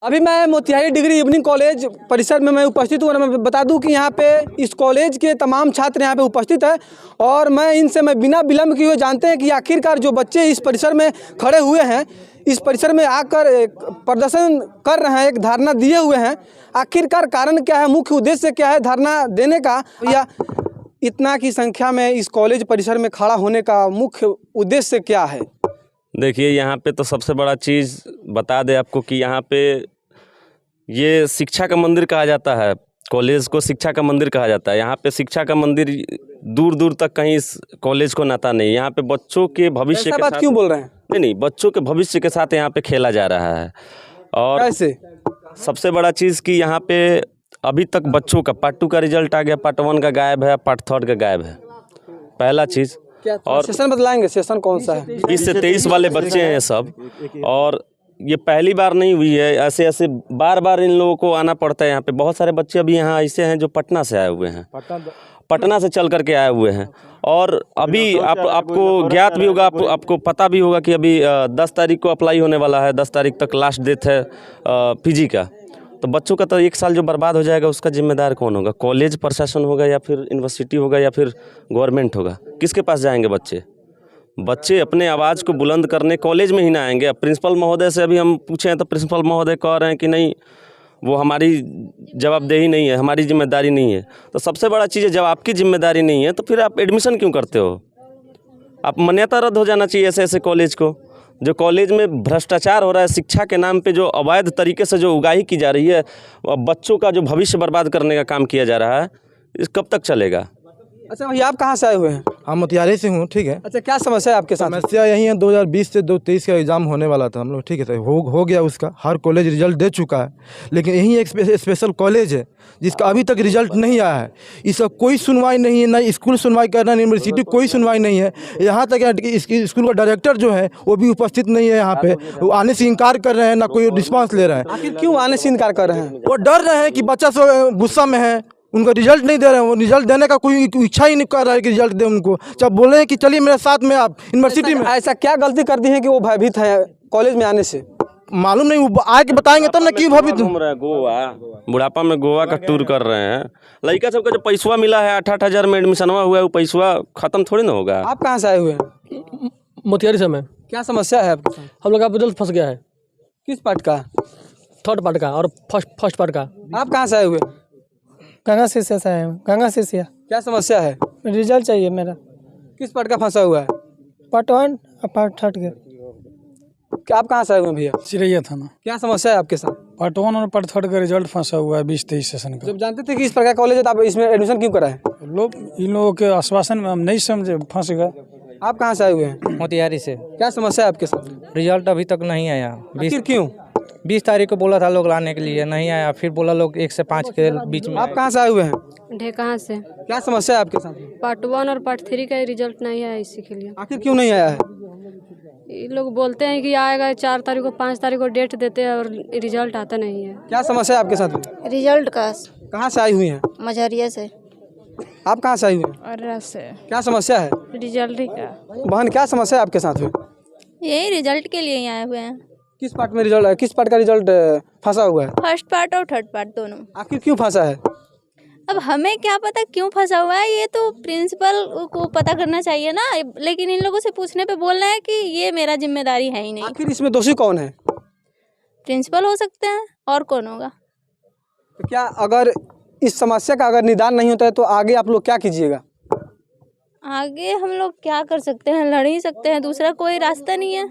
अभी मैं Motihari degree evening college परिसर में मैं उपस्थित हूँ और मैं बता दूं कि यहाँ पे इस कॉलेज के तमाम छात्र यहाँ पे उपस्थित हैं और मैं इनसे बिना विलम्ब किए हुए जानते हैं कि आखिरकार जो बच्चे इस परिसर में खड़े हुए हैं, इस परिसर में आकर एक प्रदर्शन कर रहे हैं, एक धारणा दिए हुए हैं, आखिरकार कारण क्या है, मुख्य उद्देश्य क्या है धरना देने का, या इतना की संख्या में इस कॉलेज परिसर में खड़ा होने का मुख्य उद्देश्य क्या है। देखिए, यहाँ पे तो सबसे बड़ा चीज़ बता दें आपको कि यहाँ पे ये शिक्षा का मंदिर कहा जाता है। कॉलेज को शिक्षा का मंदिर कहा जाता है। यहाँ पे शिक्षा का मंदिर दूर दूर तक कहीं इस कॉलेज को नाता नहीं। यहाँ पे बच्चों के भविष्य के साथ, क्यों बोल रहे हैं? नहीं, बच्चों के भविष्य के साथ यहाँ पे खेला जा रहा है। और कैसे? सबसे बड़ा चीज़ कि यहाँ पे अभी तक बच्चों का पार्ट 2 का रिजल्ट आ गया, पार्ट 1 का गायब है, पार्ट 3 का गायब है, पहला चीज़। और सेशन बतलाएंगे, सेशन कौन सा है? 20 से 23 वाले बच्चे हैं सब, और ये पहली बार नहीं हुई है। ऐसे ऐसे बार बार इन लोगों को आना पड़ता है। यहाँ पे बहुत सारे बच्चे अभी यहाँ ऐसे हैं जो पटना से आए हुए हैं, पटना से चल करके आए हुए हैं। और अभी आपको ज्ञात भी होगा, आपको पता भी होगा कि अभी 10 तारीख को अप्लाई होने वाला है, 10 तारीख तक लास्ट डेट है पीजी का। तो बच्चों का तो 1 साल जो बर्बाद हो जाएगा, उसका जिम्मेदार कौन होगा? कॉलेज प्रशासन होगा, या फिर यूनिवर्सिटी होगा, या फिर गवर्नमेंट होगा? किसके पास जाएंगे बच्चे? बच्चे अपने आवाज़ को बुलंद करने कॉलेज में ही ना आएंगे। अब प्रिंसिपल महोदय से अभी हम पूछे हैं तो प्रिंसिपल महोदय कह रहे हैं कि नहीं, वो हमारी जवाबदेही नहीं है, हमारी जिम्मेदारी नहीं है। तो सबसे बड़ा चीज़ है, जब आपकी जिम्मेदारी नहीं है तो फिर आप एडमिशन क्यों करते हो? आप मान्यता रद्द हो जाना चाहिए ऐसे ऐसे कॉलेज को। जो कॉलेज में भ्रष्टाचार हो रहा है, शिक्षा के नाम पे जो अवैध तरीके से जो उगाही की जा रही है, बच्चों का जो भविष्य बर्बाद करने का काम किया जा रहा है, इस कब तक चलेगा? अच्छा भैया, आप कहाँ से आए हुए हैं? हम मोतिहारी से हूँ, ठीक है। अच्छा, क्या समस्या है आपके साथ? समस्या यही है, 2020 से 2023 का एग्ज़ाम होने वाला था हम लोग, ठीक है। तो हो गया उसका, हर कॉलेज रिजल्ट दे चुका है, लेकिन यही एक स्पेशल कॉलेज है जिसका अभी तक रिजल्ट नहीं आया है। इसका कोई सुनवाई नहीं है, ना स्कूल सुनवाई कर रहा है, यूनिवर्सिटी कोई सुनवाई नहीं है। यहाँ तक स्कूल का डायरेक्टर जो है वो भी उपस्थित नहीं है यहाँ पे, वो आने से इनकार कर रहे हैं, ना कोई रिस्पॉन्स ले रहे हैं। आखिर क्यों आने से इनकार कर रहे हैं? वो डर रहे हैं कि बच्चा सब गुस्सा में है, उनको रिजल्ट नहीं दे रहे हैं, वो रिजल्ट देने का कोई इच्छा ही नहीं कर रहा है कि रिजल्ट दे उनको। जब बोले हैं कि चलिए मेरे साथ में आप यूनिवर्सिटी में। ऐसा क्या गलती कर दी है कि वो भयभीत है कॉलेज में आने से? मालूम नहीं, वो आके बताएंगे तब ना क्यों भयभीत। घूम रहे हैं गोवा, बुढ़ापा में गोवा का टूर कर रहे हैं। लड़का सबका जो पैसा मिला है, 8-8 हज़ार में एडमिशन हुआ है, वो पैसा खत्म थोड़ी ना होगा। आप कहाँ से आए हुए हैं? मोतिहारी से। मैं, क्या समस्या है आपके? हम लोग का रिजल्ट फंस गया है। किस पार्ट का? 3rd पार्ट का और फर्स्ट पार्ट का। आप कहाँ से आए हुए? गंगा सिरसिया से आए हैं। गंगा सिरसिया। क्या समस्या है? रिजल्ट चाहिए मेरा। किस पार्ट का फंसा हुआ है? पार्ट 1 और पार्ट 3 के। क्या आप कहाँ से आए हुए हैं भैया? चिरैया थाना। क्या समस्या है आपके साथ? पार्ट 1 और पार्ट 3 का रिजल्ट फंसा हुआ है 20-23 सेशन का। जब जानते थे कि इस प्रकार कॉलेज है तो आप इसमें एडमिशन क्यों कराए? इन लोगों के आश्वासन में हम नहीं समझे, फंस गए। आप कहाँ से आए हुए हैं? मोतिहारी से। क्या समस्या है आपके साथ? रिजल्ट अभी तक नहीं आया। क्यों? 20 तारीख को बोला था लोग लाने के लिए, नहीं आया। फिर बोला लोग 1 से 5 के बीच में। आप कहाँ से आए हुए हैं? ढेकहा से। क्या समस्या है आपके साथ? पार्ट 1 और पार्ट 3 का रिजल्ट नहीं आया, इसी के लिए। आखिर क्यों नहीं आया है? ये लोग बोलते हैं कि आएगा 4 तारीख को, 5 तारीख को डेट देते हैं और रिजल्ट आता नहीं है। क्या समस्या है आपके साथ? रिजल्ट का। कहाँ से आई हुई हैं? मझरिया से। आप कहाँ से आई हुई हैं? अर्रा से। क्या समस्या है? रिजल्ट का। बहन, क्या समस्या है आपके साथ? यही रिजल्ट के लिए ही आए हुए हैं। किस पार्ट में रिजल्ट है? किस पार्ट का रिजल्ट फंसा हुआ है? फर्स्ट पार्ट और 3rd पार्ट दोनों। आखिर क्यों फंसा है? अब हमें क्या पता क्यों फंसा हुआ है, ये तो प्रिंसिपल को पता करना चाहिए ना। लेकिन इन लोगों से पूछने पे बोल रहे हैं कि ये मेरा जिम्मेदारी है ही नहीं। आखिर इसमें दोषी कौन है? प्रिंसिपल हो सकते हैं, और कौन होगा? तो क्या अगर इस समस्या का अगर निदान नहीं होता है तो आगे आप लोग क्या कीजिएगा? आगे हम लोग क्या कर सकते हैं? लड़ ही सकते हैं, दूसरा कोई रास्ता नहीं है।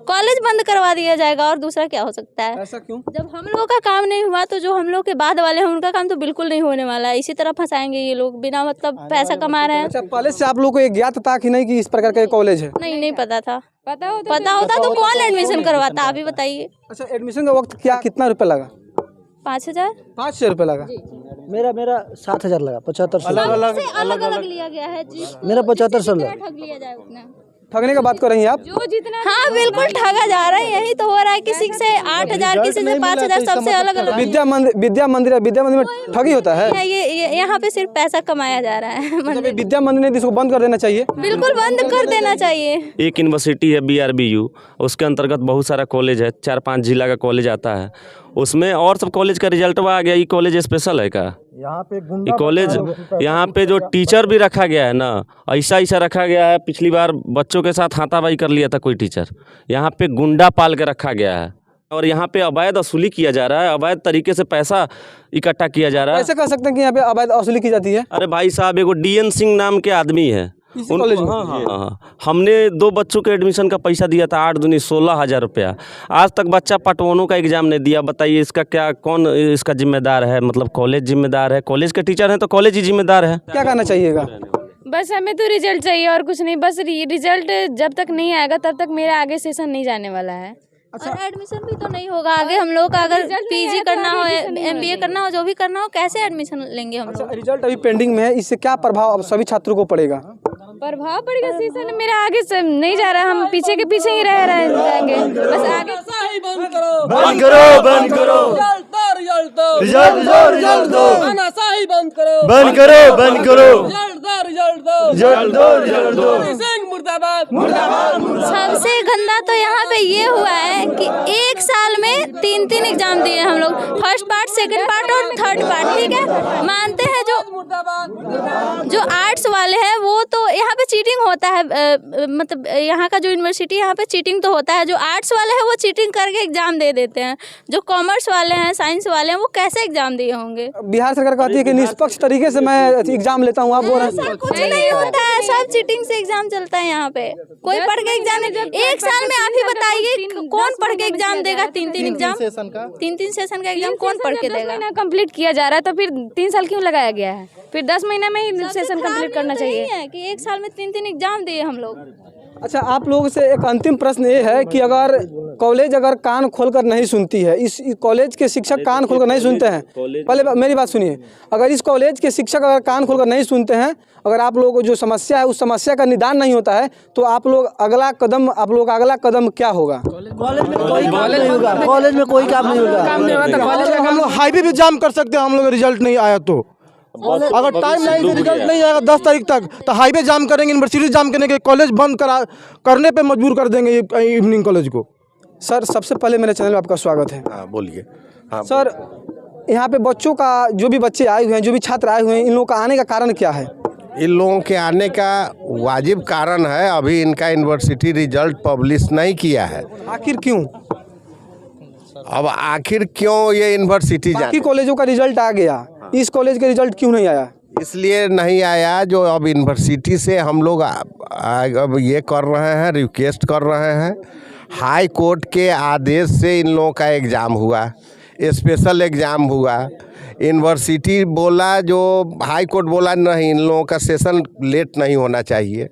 कॉलेज बंद करवा दिया जाएगा, और दूसरा क्या हो सकता है? ऐसा क्यों? जब हम लोग का काम नहीं हुआ तो जो हम लोग के बाद वाले हैं उनका काम तो बिल्कुल नहीं होने वाला है। इसी तरह फंसाएंगे ये लोग, बिना मतलब पैसा कमा रहे हैं। अच्छा, पहले से आप लोग को ये ज्ञात था कि नहीं कि इस प्रकार का कॉलेज है? नहीं पता था। पता होता तो कौन एडमिशन करवाता, आप ही बताइए। अच्छा, एडमिशन का वक्त क्या कितना रुपये लगा? 5000। 500 रुपये लगा। मेरा 7000 लगा। 7500 अलग लिया गया है जी। मेरा 7500 लगा। ठग लिया जाए उतना। ठगने का बात कर रही हैं आप? जो जितना। हाँ बिल्कुल ठगा जा रहा है, यही तो हो रहा है। किसी से 8000, किसी से 5000, सबसे अलग अलग। विद्या मंदिर में ठगी होता है। ये यहाँ पे सिर्फ पैसा कमाया जा रहा है। विद्या मंदिर ने इसको बंद कर देना चाहिए। बिल्कुल बंद कर देना चाहिए। एक यूनिवर्सिटी है BRBU, उसके अंतर्गत बहुत सारा कॉलेज है, 4-5 जिला का कॉलेज आता है। उसमें और सब कॉलेज का रिजल्ट आ गया, ये कॉलेज स्पेशल है का? यहाँ पे ये कॉलेज, यहाँ पे जो टीचर भी रखा गया है ना, ऐसा रखा गया है। पिछली बार बच्चों के साथ हाथापाई कर लिया था कोई टीचर। यहाँ पे गुंडा पाल के रखा गया है और यहाँ पे अवैध वसूली किया जा रहा है, अवैध तरीके से पैसा इकट्ठा किया जा रहा है। ऐसे कह सकते हैं कि यहाँ पे अवैध वसूली की जाती है? अरे भाई साहब, एगो DN सिंह नाम के आदमी है कॉलेज में। हाँ, हमने 2 बच्चों के एडमिशन का पैसा दिया था, 8 दूनी 16,000 रुपया। आज तक बच्चा पटवानों का एग्जाम नहीं दिया। बताइए इसका क्या, कौन इसका जिम्मेदार है? मतलब कॉलेज जिम्मेदार है, कॉलेज के टीचर हैं तो कॉलेज ही जिम्मेदार है। क्या कहना चाहिएगा? बस हमें तो रिजल्ट चाहिए और कुछ नहीं। बस रिजल्ट जब तक नहीं आएगा तब तक मेरा आगे सेशन नहीं जाने वाला है। और एडमिशन भी तो नहीं होगा आगे हम लोग का। अगर PG करना हो, MBA करना हो, जो भी करना हो, कैसे एडमिशन लेंगे हम लोग? रिजल्ट अभी पेंडिंग में है, इससे क्या प्रभाव अब सभी छात्रों को पड़ेगा? प्रभाव पड़ेगा, सेशन मेरा आगे से नहीं जा रहा, हम पीछे के पीछे ही रह जाएंगे। बस आगे बंद करो, बंद करो, रिजल्ट दो, रिजल्ट दो, बंद करो, बंद करो, रिजल्ट दो। सबसे गंदा तो यहाँ पे ये हुआ है कि एक साल में 3 एग्जाम दिए हम लोग, फर्स्ट पार्ट, सेकंड पार्ट और थर्ड पार्ट। ठीक है, मानते हैं जो आर्ट्स वाले हैं वो तो यहाँ पे चीटिंग होता है। मतलब यहाँ का जो यूनिवर्सिटी, यहाँ पे चीटिंग तो होता है। जो आर्ट्स वाले हैं वो चीटिंग करके एग्जाम दे देते हैं। जो कॉमर्स वाले हैं, साइंस वाले हैं, वो कैसे एग्जाम दिए होंगे? बिहार सरकार कहती है कि निष्पक्ष तरीके से मैं एग्जाम लेता हूँ, आप बोल रहे हैं कुछ नहीं होता है, सब चीटिंग से एग्जाम चलता है यहाँ पे। कोई पढ़ के एग्जाम नहीं। एक साल में आप ही बताइए कौन पढ़ के एग्जाम देगा? 3 एग्जाम, 3 सेशन का एग्जाम कौन पढ़ के देगा? 10 महीना कंप्लीट किया जा रहा है तो फिर 3 साल क्यों लगाया गया है? फिर 10 महीना में ही सेशन कंप्लीट करना चाहिए। है कि एक साल में 3 एग्जाम दिए हम लोग। अच्छा, आप लोगों से एक अंतिम प्रश्न ये है कि अगर कॉलेज अगर कान खोलकर नहीं सुनती है, इस कॉलेज के शिक्षक कान खोलकर नहीं सुनते हैं, पहले मेरी बात सुनिए, अगर इस कॉलेज के शिक्षक अगर कान खोलकर नहीं सुनते हैं, अगर आप लोगों को जो समस्या है उस समस्या का निदान नहीं होता है, तो आप लोग का अगला कदम क्या होगा? कॉलेज में कोई काम नहीं होगा, कॉलेज में कोई काम नहीं होगा। हम लोग हाईवे भी जाम कर सकते हैं, हम लोग रिजल्ट नहीं आया तो। अगर टाइम नहीं से रिजल्ट नहीं आएगा 10 तारीख तक, तो हाईवे जाम करेंगे, यूनिवर्सिटी जाम करने के, कॉलेज बंद करने पे मजबूर कर देंगे इवनिंग कॉलेज को। सर, सबसे पहले मेरे चैनल में आपका स्वागत है। हाँ, बोलिए। हाँ सर, यहाँ पे बच्चों का, जो भी बच्चे आए हुए हैं, जो भी छात्र आए हुए हैं, इन लोगों का आने का कारण क्या है? इन लोगों के आने का वाजिब कारण है, अभी इनका यूनिवर्सिटी रिजल्ट पब्लिश नहीं किया है। आखिर क्यों? अब आखिर क्यों ये यूनिवर्सिटी बाकी कॉलेजों का रिजल्ट आ गया, इस कॉलेज का रिजल्ट क्यों नहीं आया? इसलिए नहीं आया जो अब यूनिवर्सिटी से हम लोग अब ये कर रहे हैं, रिक्वेस्ट कर रहे हैं। हाई कोर्ट के आदेश से इन लोगों का एग्ज़ाम हुआ, स्पेशल एग्ज़ाम हुआ। यूनिवर्सिटी बोला, जो हाई कोर्ट बोला नहीं, इन लोगों का सेशन लेट नहीं होना चाहिए,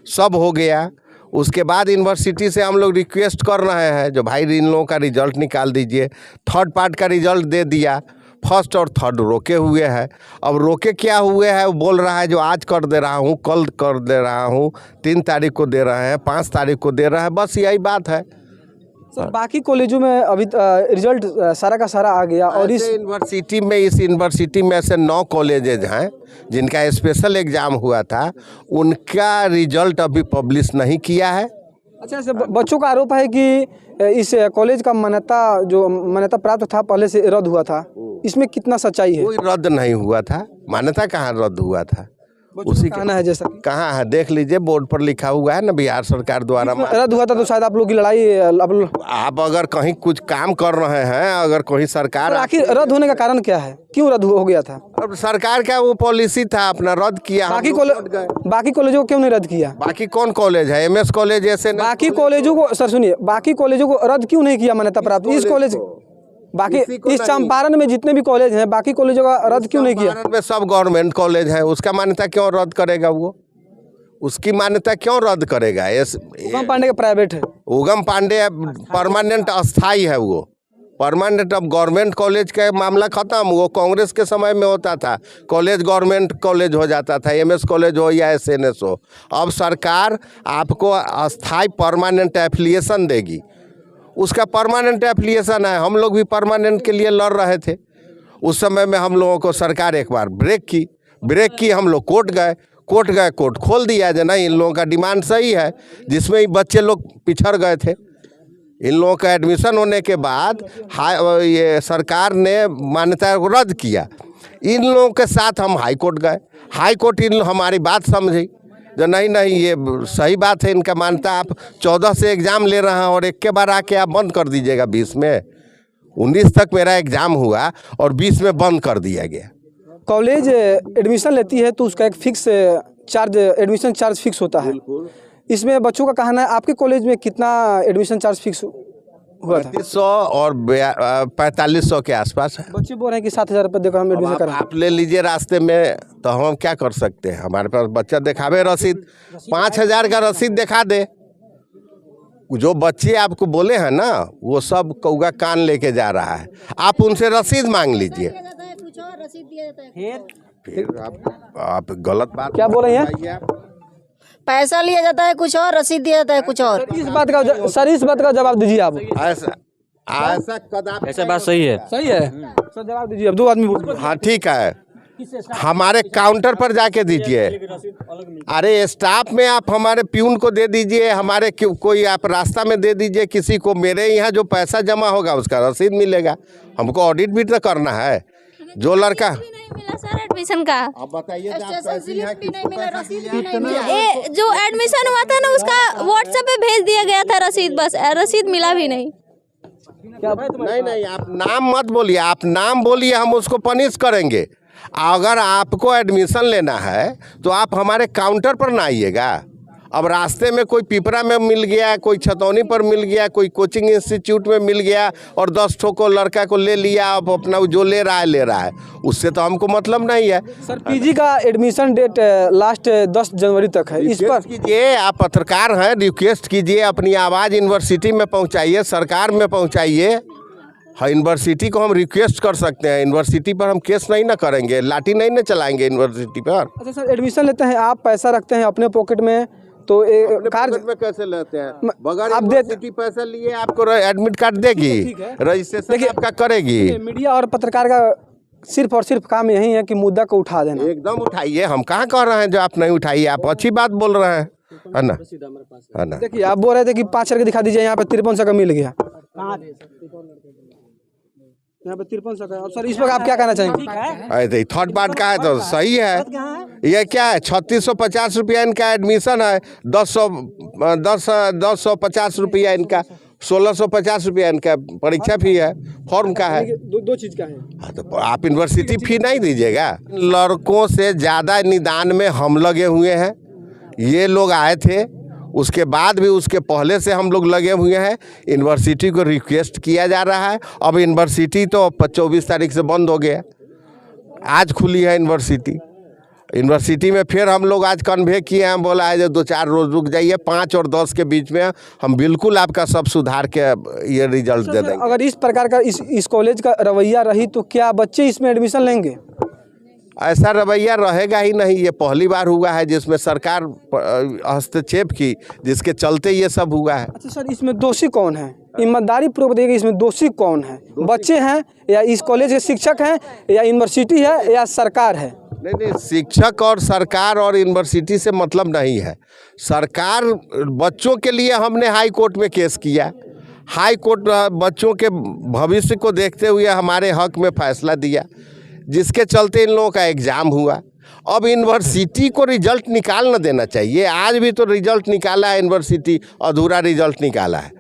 सब हो गया। उसके बाद यूनिवर्सिटी से हम लोग रिक्वेस्ट कर रहे हैं जो भाई इन लोगों का रिजल्ट निकाल दीजिए। थर्ड पार्ट का रिजल्ट दे दिया, फर्स्ट और थर्ड रोके हुए हैं। अब रोके क्या हुए हैं, वो बोल रहा है जो आज कर दे रहा हूँ, कल कर दे रहा हूँ, 3 तारीख को दे रहे हैं, 5 तारीख को दे रहे हैं, बस यही बात है। सर, बाकी कॉलेजों में अभी रिजल्ट सारा का सारा आ गया और इस यूनिवर्सिटी में से 9 कॉलेजेज हैं जिनका स्पेशल एग्ज़ाम हुआ था, उनका रिजल्ट अभी पब्लिश नहीं किया है। अच्छा, सर, बच्चों का आरोप है कि इस कॉलेज का मान्यता प्राप्त था, पहले से रद्द हुआ था, इसमें कितना सच्चाई है? कोई रद्द नहीं हुआ था, मान्यता कहाँ रद्द हुआ था? उसी कहना है, जैसा कहाँ है देख लीजिए, बोर्ड पर लिखा हुआ है ना, बिहार सरकार द्वारा रद्द हुआ था। तो शायद आप लोग की लड़ाई आप अगर कहीं कुछ काम कर रहे हैं, अगर कोई सरकार, आखिर रद्द होने का कारण क्या है, क्यों रद्द हो गया था? अब सरकार का वो पॉलिसी था, अपना रद्द किया। बाकी कॉलेजों को क्यों नहीं रद्द किया? बाकी कौन कॉलेज है? MS कॉलेज ऐसे बाकी कॉलेजों को, सर सुनिए, बाकी कॉलेजों को रद्द क्यों नहीं किया मान्यता प्राप्त? इस कॉलेज, बाकी इस चंपारण में जितने भी कॉलेज हैं, बाकी कॉलेजों का रद्द क्यों नहीं किया? में सब गवर्नमेंट कॉलेज है, उसका मान्यता क्यों रद्द करेगा? वो उसकी मान्यता क्यों रद्द करेगा? उगम पांडे का प्राइवेट है। उगम पांडे परमानेंट अस्थाई है, वो परमानेंट। अब गवर्नमेंट कॉलेज का मामला खत्म, वो कांग्रेस के समय में होता था, कॉलेज गवर्नमेंट कॉलेज हो जाता था, MS कॉलेज हो या SNS हो। अब सरकार आपको अस्थाई परमानेंट एफिलिएशन देगी, उसका परमानेंट एफिलिएशन है। हम लोग भी परमानेंट के लिए लड़ रहे थे, उस समय में हम लोगों को सरकार एक बार ब्रेक की, हम लोग कोर्ट गए, कोर्ट खोल दिया जो नहीं, इन लोगों का डिमांड सही है, जिसमें बच्चे लोग पिछड़ गए थे। इन लोगों का एडमिशन होने के बाद ये सरकार ने मान्यता को रद्द किया। इन लोगों के साथ हम हाई कोर्ट गए, हाई कोर्ट इन हमारी बात समझी, जो नहीं ये सही बात है, इनका मानता आप 14 से एग्ज़ाम ले रहे हैं और एक के बार आके आप बंद कर दीजिएगा 20 में। 19 तक मेरा एग्ज़ाम हुआ और 20 में बंद कर दिया गया। कॉलेज एडमिशन लेती है तो उसका एक fix charge, admission charge fix होता है। इसमें बच्चों का कहना है, आपके कॉलेज में कितना एडमिशन चार्ज फिक्स हुआ था? 3500 और 4500 के आसपास है। बच्चे बोल रहे हैं कि 7000 रुपये देकर हम एडमिशन करें। आप ले लीजिए रास्ते में, तो हम क्या कर सकते हैं? हमारे पास बच्चा दिखावे रसीद, 5000 का रसीद दिखा दे। जो बच्चे आपको बोले हैं ना, वो सब कौआ कान लेके जा रहा है, आप उनसे रसीद मांग लीजिए। फिर आप गलत बात क्या बोल रहे हैं? पैसा लिया जाता है कुछ और, रसीद दिया जाता है कुछ और। इस बात का जवाब दीजिए आप। ऐसा कदम, ऐसा बात सही है। सही है सर, जवाब दीजिए। अब 2 आदमी बोल। हाँ ठीक है, हमारे काउंटर पर जाके दीजिए। अरे स्टाफ में आप हमारे प्यून को दे दीजिए, हमारे कोई आप रास्ता में दे दीजिए किसी को। मेरे यहाँ जो पैसा जमा होगा उसका रसीद मिलेगा। हमको ऑडिट भी तो करना है। जो लड़का मिला सर एडमिशन का, आप बताइए, जो एडमिशन हुआ था ना उसका व्हाट्सएप पे भेज दिया गया था रसीद, बस रसीद मिला भी नहीं। नहीं आप नाम मत बोलिए, आप नाम बोलिए, हम उसको पनिश करेंगे। अगर आपको एडमिशन लेना है तो आप हमारे काउंटर पर ना आइएगा। अब रास्ते में कोई पिपरा में मिल गया, कोई छतौनी पर मिल गया, कोई कोचिंग इंस्टीट्यूट में मिल गया और 10 ठो को लड़का को ले लिया, अब अपना जो ले रहा है, उससे तो हमको मतलब नहीं है। सर पीजी का एडमिशन डेट लास्ट 10 जनवरी तक है। इस पर कीजिए, आप पत्रकार हैं, रिक्वेस्ट कीजिए, अपनी आवाज़ यूनिवर्सिटी में पहुंचाइए, सरकार में पहुंचाइए। हाँ, यूनिवर्सिटी को हम रिक्वेस्ट कर सकते हैं, यूनिवर्सिटी पर हम केस नहीं ना करेंगे, लाठी नहीं ना चलाएंगे यूनिवर्सिटी पर। अच्छा सर, एडमिशन लेते हैं आप, पैसा रखते हैं अपने पॉकेट में, तो कार्ड में कैसे लेते हैं? बगैर आप यूनिवर्सिटी पैसा लिए आपको एडमिट कार्ड देगी, रजिस्ट्रेशन आपका करेगी। मीडिया और पत्रकार का सिर्फ और सिर्फ काम यही है कि मुद्दा को उठा देना। एकदम उठाइए, हम कहाँ कह रहे हैं जो आप नहीं उठाइए, आप अच्छी बात बोल रहे हैं, है ना? है ना? देखिए आप बोल रहे थे कि 5 करके दिखा दीजिए, यहाँ पे 5300 का मिल गया, यहाँ पे 5300 का। सर इस पर आप क्या कहना चाहेंगे? थर्ड पार्ट का है तो सही है। ये क्या है, 3650 रुपया इनका एडमिशन है, 1050 रुपया इनका, 1650 रुपया इनका परीक्षा फी है, फॉर्म का है। दो चीज़ का है। हाँ, तो आप यूनिवर्सिटी फी नहीं दीजिएगा। लड़कों से ज़्यादा निदान में हम लगे हुए हैं। ये लोग आए थे, उसके बाद भी उसके पहले से हम लोग लगे हुए हैं। यूनिवर्सिटी को रिक्वेस्ट किया जा रहा है। अब यूनिवर्सिटी तो 24 तारीख से बंद हो गया, आज खुली है यूनिवर्सिटी। यूनिवर्सिटी में फिर हम लोग आज कन्वे किए हैं, बोला है जो 2-4 रोज रुक जाइए, 5 और 10 के बीच में हम बिल्कुल आपका सब सुधार के ये रिजल्ट दे देंगे। अगर इस प्रकार का इस कॉलेज का रवैया रही तो क्या बच्चे इसमें एडमिशन लेंगे? ऐसा रवैया रहेगा ही नहीं। ये पहली बार हुआ है जिसमें सरकार हस्तक्षेप की, जिसके चलते ये सब हुआ है। अच्छा सर, इसमें दोषी कौन है? ईमानदारी पूर्वक देखिए, इसमें दोषी कौन है? बच्चे हैं या इस कॉलेज के शिक्षक हैं या यूनिवर्सिटी है या सरकार है? नहीं, शिक्षक और सरकार और यूनिवर्सिटी से मतलब नहीं है। सरकार, बच्चों के लिए हमने हाई कोर्ट में केस किया, हाई कोर्ट बच्चों के भविष्य को देखते हुए हमारे हक में फैसला दिया, जिसके चलते इन लोगों का एग्ज़ाम हुआ। अब यूनिवर्सिटी को रिजल्ट निकाल न देना चाहिए। आज भी तो रिजल्ट निकाला है यूनिवर्सिटी, अधूरा रिजल्ट निकाला है,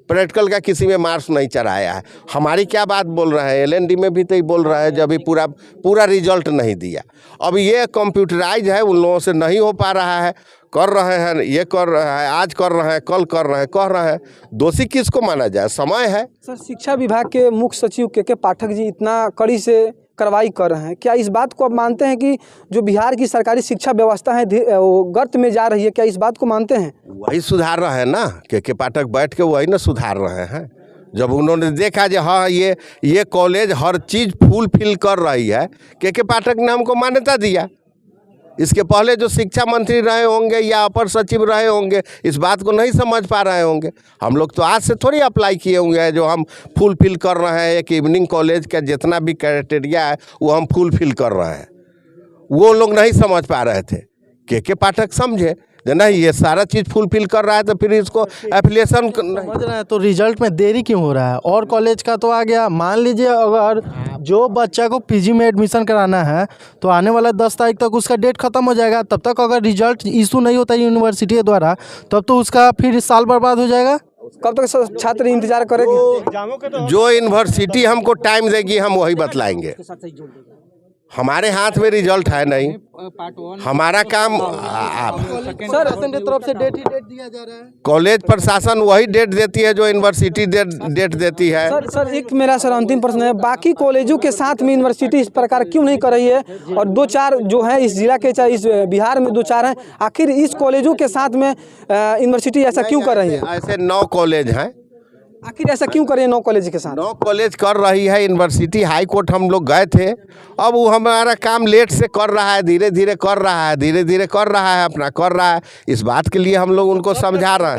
प्रैक्टिकल का किसी में मार्क्स नहीं चढ़ाया है। हमारी क्या बात बोल रहे हैं, LND में भी तो ही बोल रहा है जब भी पूरा रिजल्ट नहीं दिया। अब ये कंप्यूटराइज है, उन लोगों से नहीं हो पा रहा है, कर रहे हैं, ये कर रहे हैं, आज कर रहे हैं, कल कर रहे हैं, कह रहे हैं। दोषी किसको माना जाए? समय है। सर, शिक्षा विभाग के मुख्य सचिव के पाठक जी इतना कड़ी से कार्रवाई कर रहे हैं, क्या इस बात को आप मानते हैं कि जो बिहार की सरकारी शिक्षा व्यवस्था है वो गर्त में जा रही है? क्या इस बात को मानते हैं? वही सुधार रहे हैं ना, के पाठक बैठ के वही ना सुधार रहे हैं। जब उन्होंने देखा जो हाँ ये कॉलेज हर चीज़ फुलफिल कर रही है, के पाठक ने हमको मान्यता दिया। इसके पहले जो शिक्षा मंत्री रहे होंगे या अपर सचिव रहे होंगे, इस बात को नहीं समझ पा रहे होंगे। हम लोग तो आज से थोड़ी अप्लाई किए हुए हैं जो हम फुलफिल कर रहे हैं। एक इवनिंग कॉलेज का जितना भी क्राइटेरिया है वो हम फुलफिल कर रहे हैं। वो लोग नहीं समझ पा रहे थे, के पाठक समझे। नहीं ये सारा चीज़ फुलफिल कर रहा है तो फिर इसको एफिलिएशन समझ रहे हैं, तो रिजल्ट में देरी क्यों हो रहा है? और कॉलेज का तो आ गया, मान लीजिए अगर जो बच्चा को पीजी में एडमिशन कराना है तो आने वाला 10 तारीख तक उसका डेट खत्म हो जाएगा। तब तक अगर रिजल्ट इशू नहीं होता यूनिवर्सिटी के द्वारा तब तो उसका फिर साल बर्बाद हो जाएगा। कब तक छात्र इंतजार करेगी? जो यूनिवर्सिटी हमको टाइम देगी हम वही बतलाएंगे। हमारे हाथ में रिजल्ट है नहीं, हमारा काम सर की तरफ से डेट दिया जा रहा है। कॉलेज प्रशासन वही डेट देती है जो यूनिवर्सिटी डेट देती है। सर एक मेरा सर अंतिम प्रश्न है, बाकी कॉलेजों के साथ में यूनिवर्सिटी इस प्रकार क्यों नहीं कर रही है? और 2-4 जो है इस जिला के, चाहे इस बिहार में 2-4 हैं, आखिर इस कॉलेजों के साथ में यूनिवर्सिटी ऐसा क्यों कर रही है? ऐसे 9 कॉलेज हैं, आखिर ऐसा क्यों कर रही है 9 कॉलेज के साथ? 9 कॉलेज कर रही है यूनिवर्सिटी। हाई कोर्ट हम लोग गए थे, अब वो हमारा काम लेट से कर रहा है, धीरे धीरे कर रहा है, धीरे धीरे कर रहा है, अपना कर रहा है। इस बात के लिए हम लोग उनको समझा रहे हैं।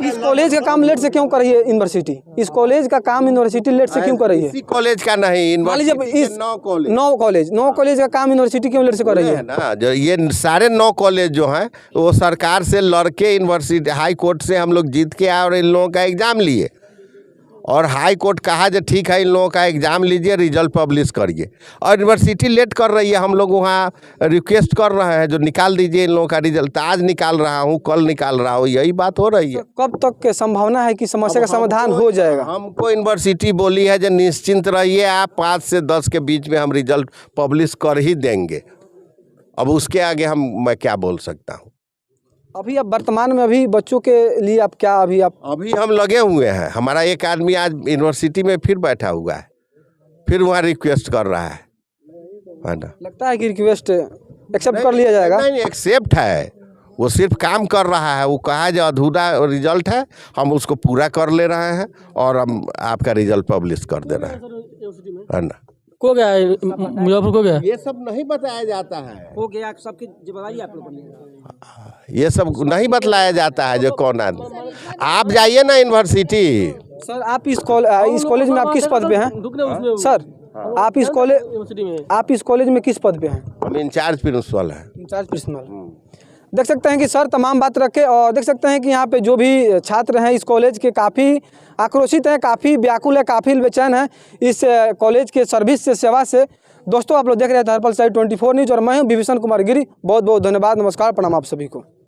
इस कॉलेज का काम लेट से क्यों कर रही है यूनिवर्सिटी? इस कॉलेज का काम यूनिवर्सिटी लेट से क्यों कर रही है? इसी कॉलेज का नहीं, मान लीजिए इस 9 कॉलेज का काम यूनिवर्सिटी क्यों लेट से कर रही है? ना जो ये सारे 9 कॉलेज जो हैं वो सरकार से लड़के यूनिवर्सिटी हाई कोर्ट से हम लोग जीत के आए और इन लोगों का एग्ज़ाम लिए, और हाई कोर्ट कहा जो ठीक है इन लोगों का एग्ज़ाम लीजिए, रिजल्ट पब्लिश करिए, और यूनिवर्सिटी लेट कर रही है। हम लोग वहाँ रिक्वेस्ट कर रहे हैं जो निकाल दीजिए इन लोगों का रिजल्ट। आज निकाल रहा हूँ, कल निकाल रहा हूँ, यही बात हो रही है। कब तक के संभावना है कि समस्या का समाधान हो जाएगा? हमको यूनिवर्सिटी बोली है जो निश्चिंत रहिए आप, 5 से 10 के बीच में हम रिजल्ट पब्लिश कर ही देंगे। अब उसके आगे मैं क्या बोल सकता हूँ। अभी अब वर्तमान में अभी बच्चों के लिए आप क्या अभी हम लगे हुए हैं। हमारा एक आदमी आज यूनिवर्सिटी में फिर बैठा हुआ है, फिर वहाँ रिक्वेस्ट कर रहा है ना। लगता है कि रिक्वेस्ट एक्सेप्ट कर लिया जाएगा? नहीं, एक्सेप्ट है, वो सिर्फ काम कर रहा है। वो कहा जो अधूरा रिजल्ट है हम उसको पूरा कर ले रहे हैं और हम आपका रिजल्ट पब्लिश कर दे रहे हैं, है ना। को गया है मुजफ्फर को गया? ये सब नहीं बताया जाता है, हो गया सबकी जिम्मेदारी आप लोग। ये सब नहीं बतलाया जाता है जो कौन आदमी। आप जाइए ना यूनिवर्सिटी। सर आप इस कॉलेज में आप किस पद पे हैं? सर आप इस कॉलेज में किस पद पे हैं? हम इंचार्ज प्रिंसिपल हैं। Incharge principal. देख सकते हैं कि सर तमाम बात रखे, और देख सकते हैं कि यहाँ पे जो भी छात्र हैं इस कॉलेज के काफ़ी आक्रोशित हैं, काफ़ी व्याकुल है, काफ़ी बेचैन है इस कॉलेज के सर्विस से, सेवा से। दोस्तों आप लोग देख रहे थे हर्पल साइड 24 न्यूज़ और मैं हूँ विभीषण कुमार गिरी। बहुत बहुत धन्यवाद, नमस्कार, प्रणाम आप सभी को।